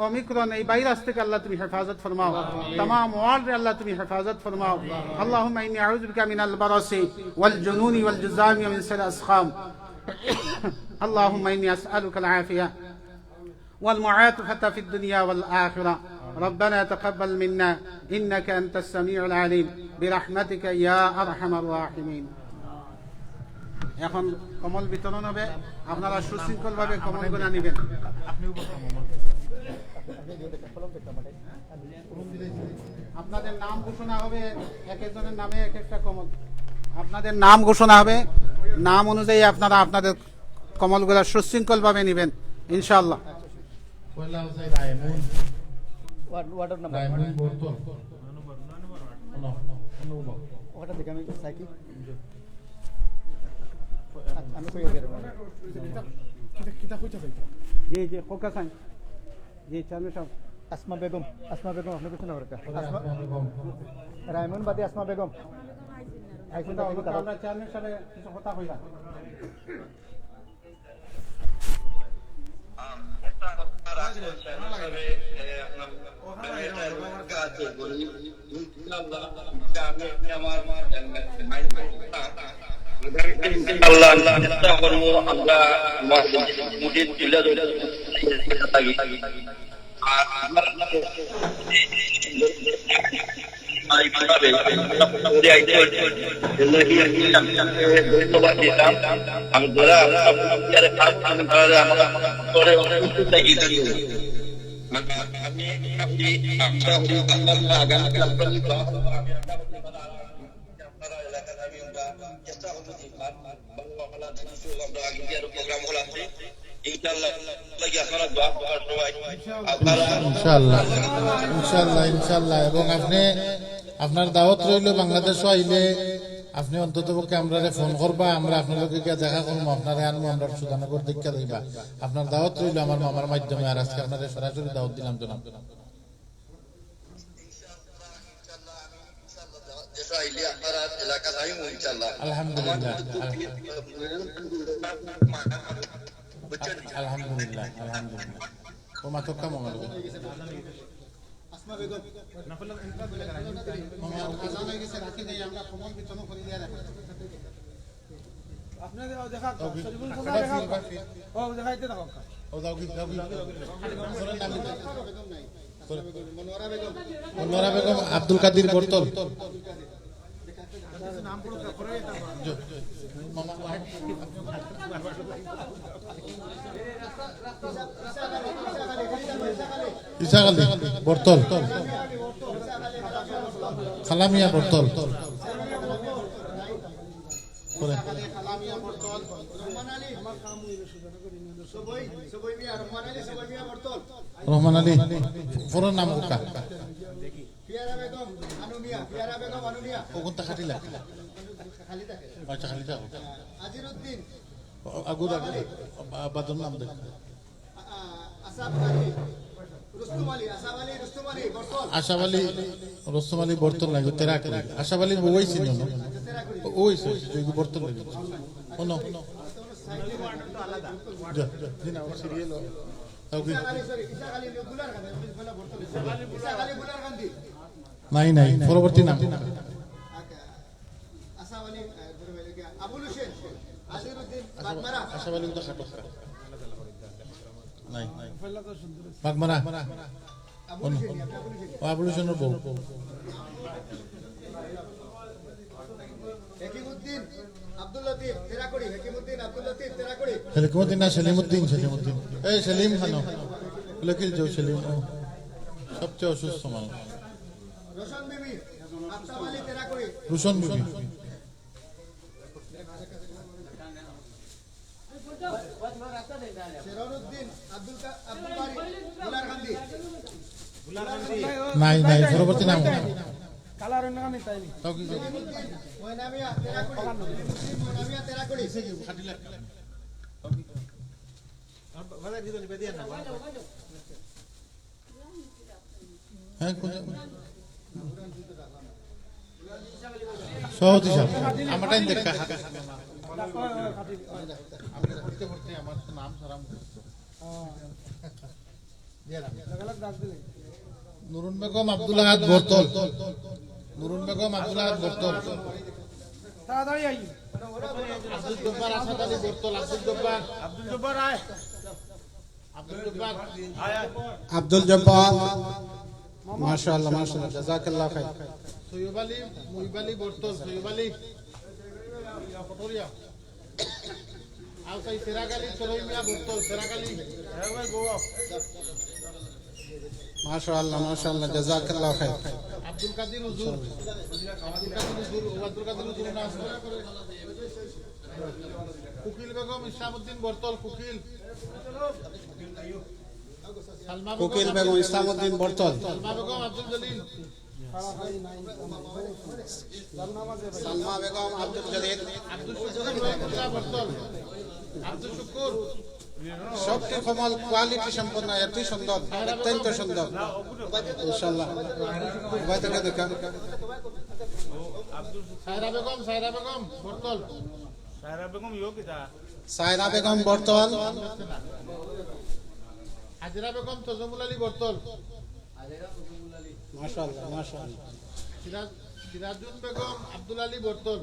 অমিক্রন এই ভাইরাস থেকে আল্লাহ তুমি হেফাজত ফরমাও। तमाम ওয়ার্ল্ড আল্লাহ তুমি হেফাজত ফরমাও। আল্লাহুম্মা ইন্নী আউযু বিকা মিনাল বারাসি ওয়াল জুনুনি ওয়াল জুযামি মিন শাররি আসকাম। আল্লাহুম্মা ইন্নী আসআলুকা আল আফিয়া ওয়াল মুআফাতা ফিদ দুনিয়া ওয়াল আখিরা। ربنا تقبل منا إنك أنت السميع العليم برحمتك يا أرحم الراحمين। এখন কমল বিতরণ হবে, আপনারা সুশৃঙ্খলভাবে কমলগুলো নেবেন। আপনাদের নাম ঘোষণা হবে, এক একজনের নামে এক একটা কমল। আপনাদের নাম ঘোষণা হবে, নাম অনুযায়ী আপনারা আপনাদের কমলগুলো সুশৃঙ্খলভাবে নেবেন ইনশাআল্লাহ। ওয়ার্ডের নাম্বার ওটা দেখে আমি সাইকি আমি কই গেলাম জি জি কোকা খান জি চালু সব। আসমা বেগম আপনি কিছু না করতে রায়মন বাদী আসমা বেগম আইসেন তো আমরা চেয়ারম্যান সাহেব কিছু কথা কইলা। ইনশাআল্লাহ এবং আপনি আপনার দাওয়াত রইল বাংলাদেশ আইলে আপনি অন্তত পক্ষে আমরা ফোন করবা, আমরা আপনাদেরকে দেখা করবো, আপনারা আনবো, আমরা সুজানগর দীক্ষা দিবা। আপনার দাওয়াত রইল আমার মামার মাধ্যমে, আর আজকে আপনাদের সরাসরি দাওয়াত দিলাম জনাব। আলহামদুলিল্লাহ। আলহামদুলিল্লাহ আলহামদুলিল্লাহ ও মাতকা মঙ্গল আসমা বেগম আজান হয়ে গেছে রাখি দেই আমরা কমল বিতরণ করে দিয়া রাখি আপনি দেখা শরীফুল সাদা দেখা ও দেখাইতে থাকো ও দাও কি মনোয়ারা বেগম মনোয়ারা বেগম আব্দুল কাদির বর্তল ইসা আলী বর্তল খালামিয়া বর্তল খালামিয়া বর্তল রহমান আলী সবই মিয়া রহমান আলী সবই মিয়া বর্তল রহমান আলী পুরো নাম কোকা ফিয়ারা বেগম আনুমিয়া ফিয়ারা বেগম আনুমিয়া ওগুনটা খাটিলা খালি থাকে আচ্ছা খালিটা আজিরউদ্দিন আগুর বাদর নাম দেখ আসাফ আলী রুস্তম আলী আসাফ আলী রুস্তম আলী বর্তল আশাফ আলী রস্তম আলী বর্তল লাগে তেরা করে আশাফ আলী বই ছিল না ওই সেই বর্তল লাগে ওনো যা দিনা সিরিয়াল ওকে সরি ইসা আলী গুলার গান্ধী বলা বর্তল ইসা আলী গুলার গান্ধী নাই নাই পরবর্তী নাম আসাফ আলী আবুল হোসেন আজিরউদ্দিন বাগমারা আশাফ আলী তো খাটো নাই বাগমারা আবুল হোসেনের বউ হেকিমউদ্দিন আব্দুল লতিফ তেরাকড়ি হেকিমউদ্দিন আব্দুল লতিফ তেরাকড়ি সেলিমুদ্দিন না সেলিমুদ্দিন এই সেলিম খানো লকিল যাও সেলিম সবচেয়ে অসুস্থ মানুষ রোশন বিবি আফতাব আলী তেরাকড়ি রুশন বিবি শেরউদ্দিন আব্দুল বারি গুলার গান্ধী নাই নাই পরবর্তী নাম কালার অন্য কামে তাইনি ময়নামিয়া তেরাকড়ি ময়নামিয়া তেরাকড়ি হ্যাঁ সহজ হিসাব আমারটাই দেখা আমার তো নাম সারাম নুরুন বেগম আব্দুল আহাদ বর্তল নুরুন বেগম আব্দুল আহাদ বর্তল তাড়াতাড়ি আই আব্দুল জব্বার আসাদ আলী বর্তল আব্দুল জব্বার আয় আব্দুল জব্বার আব্দুল জব্বার মাশাআল্লাহ মাশাআল্লাহ জাযাকাল্লাহ খাইর সৈয়ব আলী মুহিব আলী বর্তল সৈয়ব আলী পটরিয়া আলসাই সেরাগালি সরইমিয়া বর্তল সেরাগালি মাশাআল্লাহ মাশাআল্লাহ জাযাকাল্লাহ খাইর আব্দুল কাদির হুজুর আব্দুল কাদির হুজুর নাম কুকিল বেগম ইসলামউদ্দিন বর্তল কুকিল কুকিল বেগম ইসলামউদ্দিন বর্তল সালমা বেগম আব্দুল জলিল সালমা বেগম আব্দুল জলিল আব্দুল শুকুর বর্তল আব্দুল শুকুর সবটি কমল কোয়ালিটি সম্পন্ন এটি সুন্দর অত্যন্ত সুন্দর ইনশাআল্লাহ উভয় থেকে দেখা সায়রা বেগম বর্তল সায়রা বেগম বর্তল হাজিরা বেগম তজমুল আলী বর্তল মাশাআল্লাহ মাশাআল্লাহ সিরাজুল বেগম আব্দুল আলী বর্তল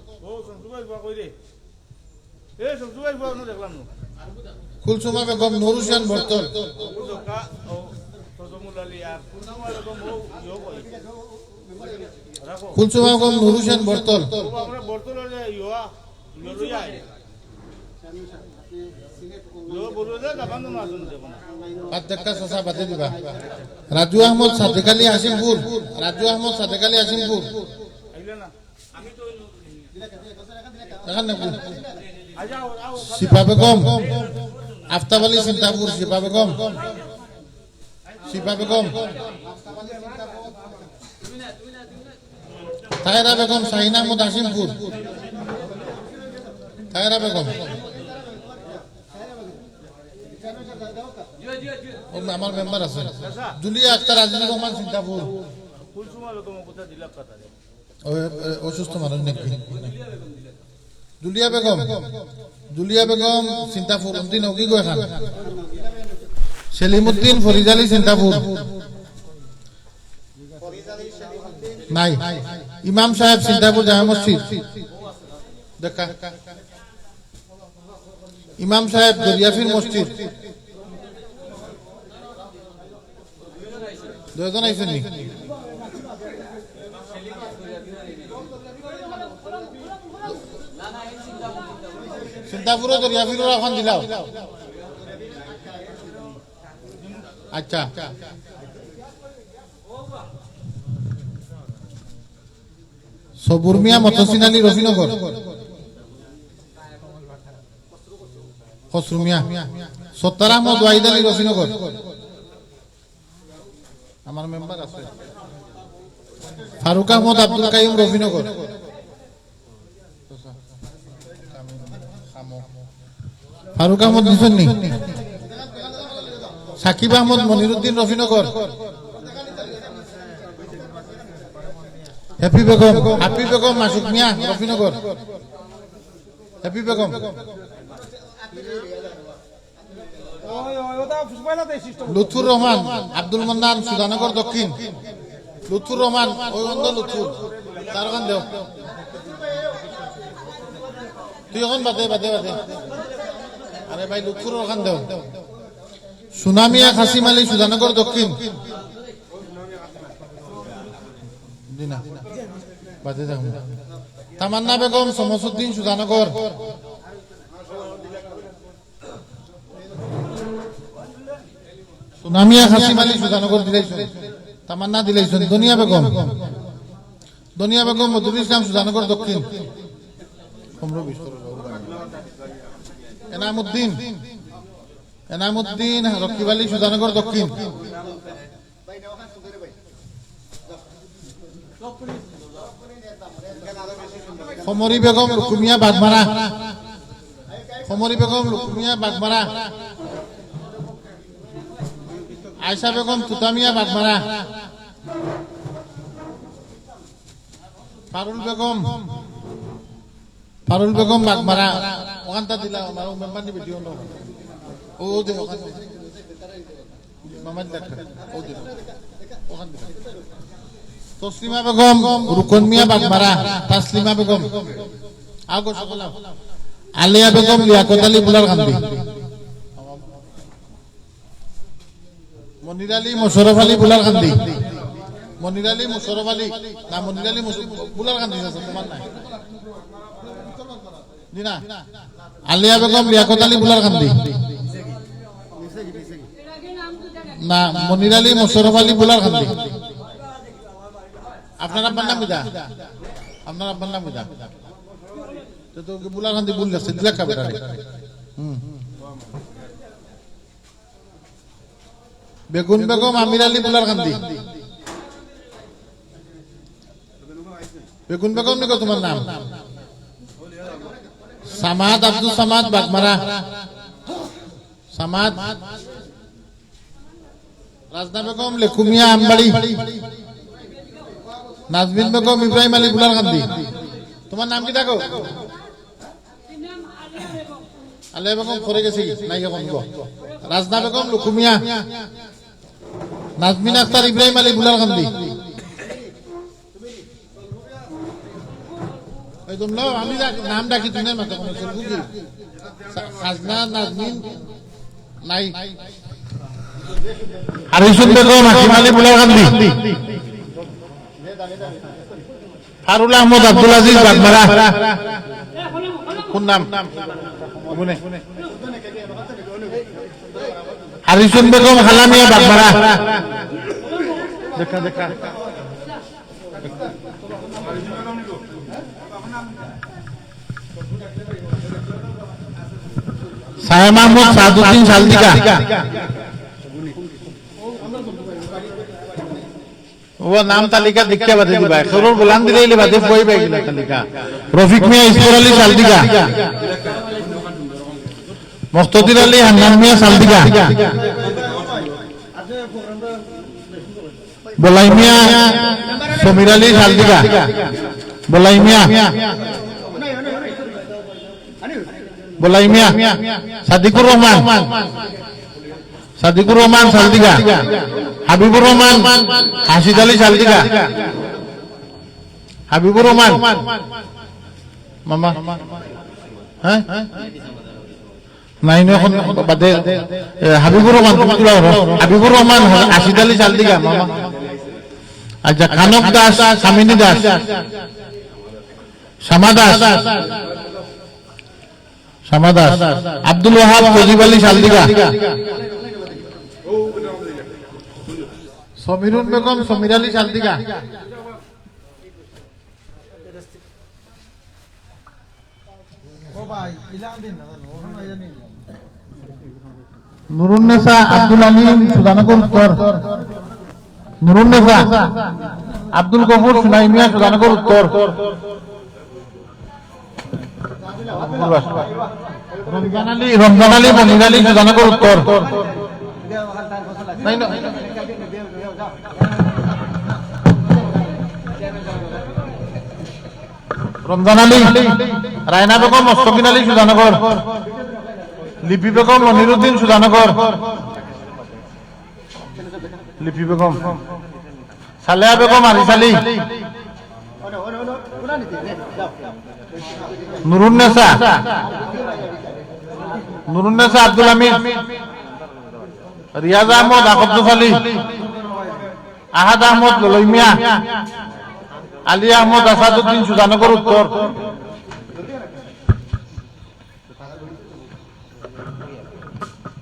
কুলসুমা বেগম নুর হোসেন বর্তল কুলসুমা বেগম নুর হোসেন বর্তল রাজু আহমদ সাদেক আলী হাসিমপুর শিপা বেগম আফতাব আলী সিন্তাপুর শিপা বেগম তাহেরা বেগম শাহিন আহমদ হাসিমপুর তাহেরা বেগম আমার মেম্বার আছে জুলিয়া আক্তার আজিজুর রহমান সিন্তাপুর অসুস্থ মানুষ নাকি জুলিয়া বেগম চিন্তাপুর উদ্দিন অগি গো এখান সেলিমউদ্দিন ফরিদ আলী চিন্তাপুর নাই ইমাম সাহেব চিন্তাপুর জামে মসজিদ দেখা ইমাম সাহেব দরিয়াফির মসজিদ দুজন আইছেন নি চিন্তাপুর দরিয়াফির এখন দিলাও আচ্ছা সবুর মিয়া মতসিন আলী রফিনগর খসরু মিয়া সত্তার আহমদ ওয়াহিদ আলী রফিনগর আমার মেম্বার আছে ফারুক আহমদ আব্দুল কাইম রফিনগর ফারুক আহমদ দিছেন নি সাকিব আহমদ মনিরুদ্দিন রফিনগর হ্যাপি বেগম মাসুক মিয়া রফিনগর হ্যাপি বেগম লুৎফুর রহমান আব্দুল মান্নান সুধানগর দক্ষিণ লুৎফুর রহমান ওই অন্ধ লুৎফুর তার ওখান দেও তুই এখন বাদে আরে ভাই লুৎফুর ওখান দেও সুনামিয়া খাসিম আলী সুধানগর দক্ষিণ তামান্না বেগম সমসুদ্দিন সুধানগর সুনামিয়া খাসিম আলী সুধানগর দিলাইছেন তামান্না দিলাইছেন দুনিয়া বেগম মধুরুল ইসলাম সুধানগর দক্ষিণ এনামুদ্দিন রকিব আলী সুধানগর দক্ষিণ সমরি বেগম লুকুমিয়া বাগমারা আয়সা বেগম তুতামিয়া বাগমারা পারুল বেগম বাগমারা ওখানটা দিলা আমার মেম্বার নি ভিডিও নো ও দে ওখান মামা দেখা ও দে ওখান দে তসলিমা বেগম রুকন মিয়া বাগমারা তাসলিমা বেগম আগো সকলা আলিয়া বেগম লিয়াকত আলী বুলার কান্দি মনির আলী মোশাররফ আলী বুলার কান্দি বুলার কান্দি আছে তোমার নাই দিনা আলিয়া বেগম লিয়াকত আলী বুলার কান্দি না মনির আলী মোশাররফ আলী বুলার কান্দি আপনার আব্বার নাম কিটা তো বুলার কান্দি বললেছে লেখা বেটা বেগুন বেগম আমির আলী বুলার কান্দি বেগুন বেগম নিকো তোমার নাম সামাদ আব্দুল সামাদ বাগমারা রাজনা বেগম লেকুমিয়া আমবাড়ি নাজমিন বেগম ইব্রাহিম আলী বুলার কান্দি তোমার নাম কি ডাকো আলিয়া বেগম পরে গেছি নাই এখন রাজনা বেগম লুকুমিয়া নাজমিন আক্তার ইব্রাহিম আলী বুলার কান্দি আমি নাম ডাকি তুমি মাথা খাজনা নাজমিন নাই হারিসুন বেগম হাকিম আলী বুলার কান্দি ফারুল আহমদ আব্দুল আজিজ বাগমারা কোন নাম হারিসুন বেগম হালামিয়া বাগমারা দেখা সাহেব মাহমুদ সাদুদ্দিন সালদিকা ও নাম তালিকা দেখতে বাদে দিবা সরুর বলান দিলে বাদে বই পাই গেল তালিকা রফিক মিয়া ইসমাইল আলী সালদিকা মুস্তাদির আলী হান্নান মিয়া সালদিকা বলাই মিয়া সমীর আলী সালদিকা বলাই মিয়া বলাইমিয়া, সাদিকুর রহমান, সাদিকুর রহমান সালদিগা, হাবিবুর রহমান, হাসিদ আলী সালদিগা, হাবিবুর রহমান মামা, হ্যাঁ নাই এখন বাদে হাবিবুর রহমান, হাবিবুর রহমান, হাসিদ আলী সালদিগা মামা। আচ্ছা, কানক দাস, সামিনী দাস, শ্যামা দাস, শ্যামা দাস, আব্দুল ওয়াহাব, সজীব আলী সালদিগা, সমীরুন বেগম, সমীর আলী সালদিগা, নুরুন্নেসা, আব্দুল আলিম, সুধানগর উত্তর, নুরুন্নেসা, আব্দুল গফুর, সুনাইমিয়া, সুধানগর উত্তর, রমজান আলী, মনির আলী, সুধানগর উত্তর, রমজান আলী, রায়না বেগম, মস্তকিন আলী, সুধানগর, লিপি বেগম, মনিরুদ্দিন, সুধানগর, লিপি বেগম, সালেহা বেগম, আরিস আলী, নুরুন্নেসা, নুরুন্নেসা, আব্দুল আমিন, রিয়াজ আহমদ, আকবদুস আলী, আহাদ আহমদ, ললইমিয়া, আলী আহমদ, আসাদুদ্দিন, সুধানগর উত্তর,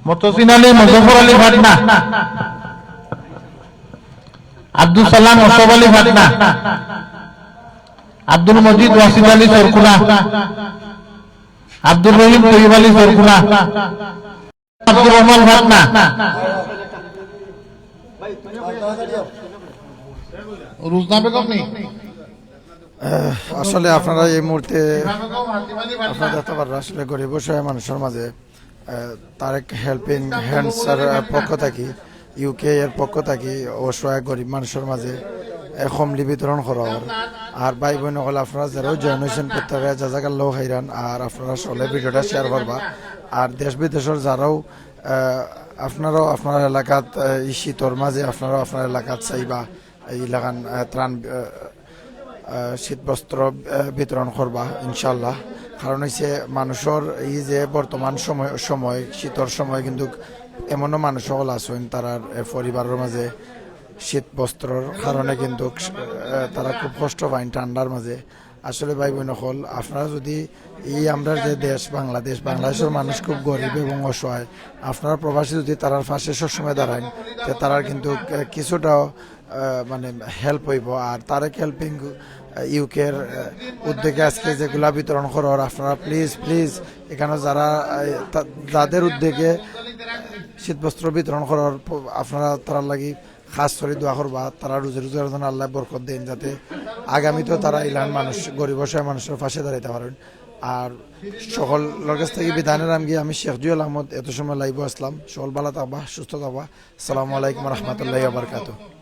মতসিন আলী, মুজফর আলী ভাটনা, আব্দুল সালাম, অসফ আলী ভাটনা, আব্দুল মজিদ, ওয়াসিদ আলী সরকুনা, আব্দুল রহিম, তৈব আলী সরকুনা, আব্দুর রহমান ভাটনা, রুজনা বেগম নেই। আসলে আপনারা এই মুহূর্তে আপনারা দেখতে পারেন আসলে গরিব অসহায় মানুষের মাঝে তারেক হেল্পিং হ্যান্ডস এর পক্ষ থেকে, ইউকে এর পক্ষ থেকে অসহায় গরিব মানুষের মাঝে কমলি বিতরণ করা হয়। আর ভাই বোন হল আপনারা যারাও জয়েন হয়েছেন প্রত্যেকে জাজাকাল্লাহ খাইরান। আর আপনারা সকলে ভিডিওটা শেয়ার করবা। আর দেশ বিদেশের যারাও আপনারাও আপনার এলাকাত এই শীতর মাঝে আপনারাও আপনার এলাকাত চাইবা এই এলাকান ত্রাণ শীত বস্ত্র বিতরণ করবা ইনশাল্লাহ। কারণ হচ্ছে মানুষের এই যে বর্তমান সময় শীতর সময় কিন্তু এমনও মানুষ সকল আছেন তারার পরিবারের মাঝে শীত বস্ত্রর কারণে কিন্তু তারা খুব কষ্ট পায় ঠান্ডার মাঝে। আসলে ভাই বোন হল আপনারা যদি এই আমরা যে দেশ বাংলাদেশের মানুষ খুব গরিব এবং অসহায়, আপনারা প্রবাসী যদি তারার পাশে সবসময় দাঁড়ান তো তারার কিন্তু কিছুটাও মানে হেল্প হইব। আর তারেক হেল্পিং ইউকের উদ্যোগে আজকে যেগুলা বিতরণ করার আপনারা প্লিজ এখানে যাদের উদ্যোগে শীতবস্ত্র বিতরণ করার আপনারা তারার লাগি খাস করে দোয়া করবা। তারা রোজের জন্য আল্লাহ বরকত দেন যাতে আগামীতেও তারা ইলান মানুষ গরিব অসহায় মানুষের পাশে দাঁড়াইতে পারেন। আর সকল কাছ থেকে বিধানের আমি শেখ জুয়েল আহমদ এত সময় লাইভ আসলাম। সকল ভালো থাকবা, সুস্থ থাকবা। আসসালামু আলাইকুম রহমতুল্লাহি ওয়া বারাকাতুহু।